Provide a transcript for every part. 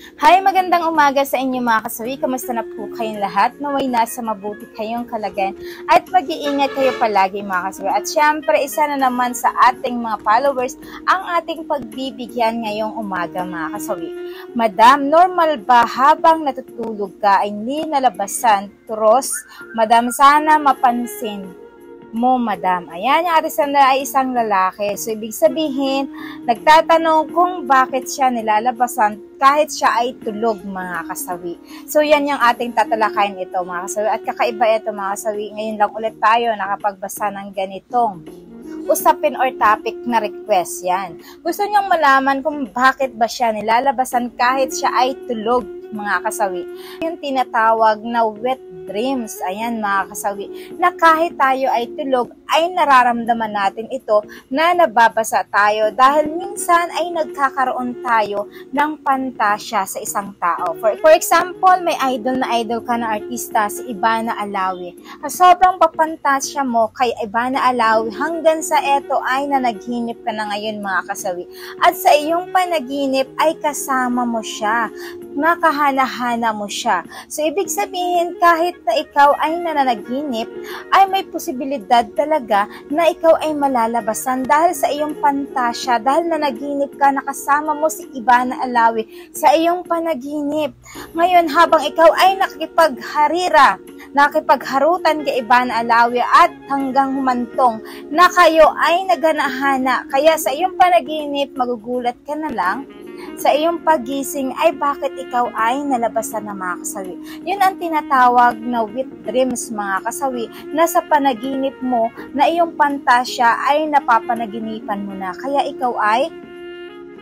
Hi, magandang umaga sa inyo mga kasawi. Kamusta na po kayong lahat? Naway nasa mabuti kayong kalagayan at mag-iingat kayo palagi mga kasawi. At syempre, isa na naman sa ating mga followers ang ating pagbibigyan ngayong umaga mga kasawi. Madam, normal ba habang natutulog ka ay nilalabasan? Turos, Madam, sana mapansin mo, madam. Ayan, yung Ate Sandra ay isang lalaki. So, ibig sabihin, nagtatanong kung bakit siya nilalabasan kahit siya ay tulog, mga kasawi. So, yan yung ating tatalakayin ito, mga kasawi. At kakaiba ito, mga kasawi. Ngayon lang ulit tayo nakapagbasa ng ganitong usapin or topic na request. Yan. Gusto niyang malaman kung bakit ba siya nilalabasan kahit siya ay tulog, mga kasawi. Yung tinatawag na wet dreams. Ayan mga kasawi, na kahit tayo ay tulog, ay nararamdaman natin ito na nababasa tayo dahil minsan ay nagkakaroon tayo ng pantasya sa isang tao. For example, may idol ka na artista, si Ivana Alawi. Sobrang papantasya mo kay Ivana Alawi hanggang sa eto ay nanaghinip ka na ngayon mga kasawi. At sa iyong panaginip ay kasama mo siya, nakahana-hana mo siya. So, ibig sabihin, kahit na ikaw ay nananaginip, ay may posibilidad talaga na ikaw ay malalabasan dahil sa iyong pantasya, dahil nanaginip ka, nakasama mo si Ivana Alawi sa iyong panaginip. Ngayon, habang ikaw ay nakikipagharutan kay Ivana Alawi at hanggang humantong na kayo ay naghanahana, kaya sa iyong panaginip, magugulat ka na lang sa iyong pagising ay bakit ikaw ay nalabasan ng mga kasawi. Yun ang tinatawag na wet dreams mga kasawi, na sa panaginip mo na iyong pantasya ay napapanaginipan mo na, kaya ikaw ay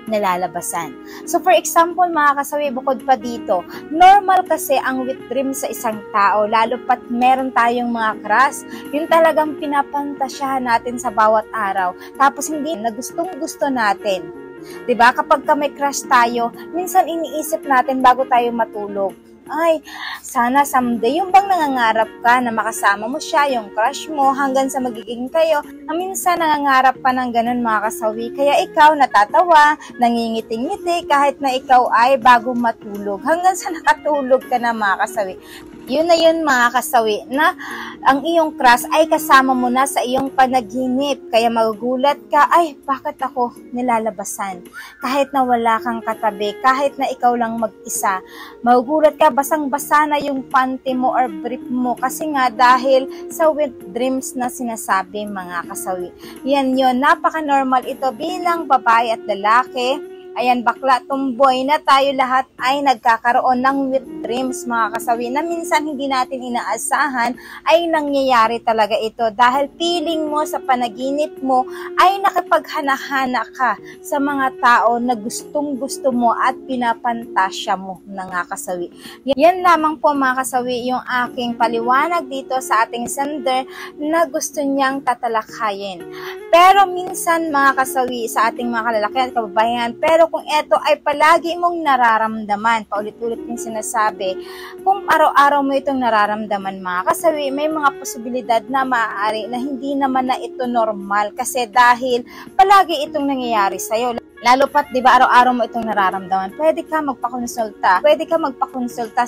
nalalabasan. So for example mga kasawi, bukod pa dito, normal kasi ang wet dreams sa isang tao, lalo pat meron tayong mga crush, yun talagang pinapantasyahan natin sa bawat araw, tapos hindi na gustong gusto natin. Diba? Kapag may crush tayo, minsan iniisip natin bago tayo matulog, ay, sana someday, yung bang nangangarap ka na makasama mo siya, yung crush mo, hanggang sa magiging kayo, na minsan nangangarap pa ng ganun mga kasawi, kaya ikaw natatawa, nangingiting-ngiti, kahit na ikaw ay bago matulog, hanggang sa nakatulog ka na mga kasawi. Yun na yun mga kasawi, na ang iyong crush ay kasama mo na sa iyong panaginip, kaya magugulat ka, ay bakit ako nilalabasan? Kahit na wala kang katabi, kahit na ikaw lang mag-isa, magugulat ka, basang-basa na yung panty mo or brief mo, kasi nga dahil sa wet dreams na sinasabi mga kasawi. Yan yun, napaka-normal ito bilang babae at lalaki. Ayan, bakla, tumboy na tayo lahat ay nagkakaroon ng wet dreams mga kasawi, na minsan hindi natin inaasahan ay nangyayari talaga ito dahil feeling mo sa panaginip mo ay nakipaghanahana ka sa mga tao na gustong gusto mo at pinapantasya mo na nga kasawi. Yan lamang po mga kasawi yung aking paliwanag dito sa ating sender na gusto niyang tatalakayin. Pero minsan mga kasawi, sa ating mga kalalakihan at kababayan, pero kung ito ay palagi mong nararamdaman, paulit-ulit yung sinasabi, kung araw-araw mo itong nararamdaman mga kasawi, may mga posibilidad na maaari na hindi naman na ito normal, kasi dahil palagi itong nangyayari sa'yo. Lalo pat, di ba, araw-araw mo itong nararamdaman, pwede ka magpakonsulta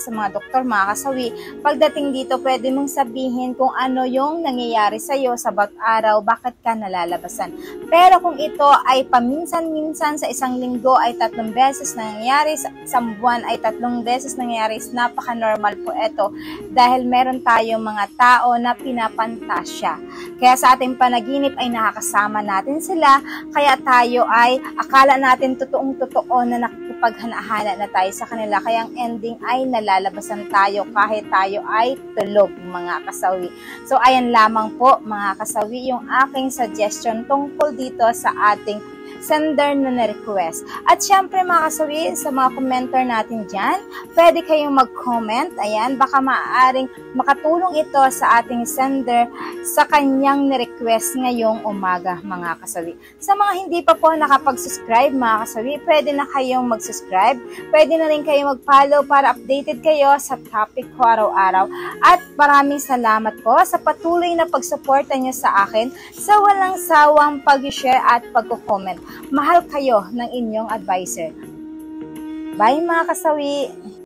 sa mga doktor mga kasawi. Pagdating dito, pwede mong sabihin kung ano yung nangyayari sa'yo sa bawat araw, bakit ka nalalabasan. Pero kung ito ay paminsan-minsan, sa isang linggo ay 3 beses nangyayari, sa isang buwan ay 3 beses nangyayari, napaka-normal po ito dahil meron tayong mga tao na pinapantasya. Kaya sa ating panaginip ay nakakasama natin sila, kaya tayo ay akala natin totoong-totoo na nakikipaghanahana na tayo sa kanila, kaya ang ending ay nalalabasan tayo kahit tayo ay tulog mga kasawi. So ayan lamang po mga kasawi yung aking suggestion tungkol dito sa ating sender na na-request. At syempre mga kasawi, sa mga commenter natin dyan, pwede kayong mag-comment. Ayan, baka maaaring makatulong ito sa ating sender sa kanyang na-request ngayong umaga mga kasawi. Sa mga hindi pa po nakapag-subscribe mga kasawi, pwede na kayong mag-subscribe. Pwede na rin kayong mag-follow para updated kayo sa topic ko araw-araw. At maraming salamat po sa patuloy na pagsuporta nyo sa akin sa walang sawang pag-share at pag-comment. Mahal kayo ng inyong advisor. Bye mga kasawi!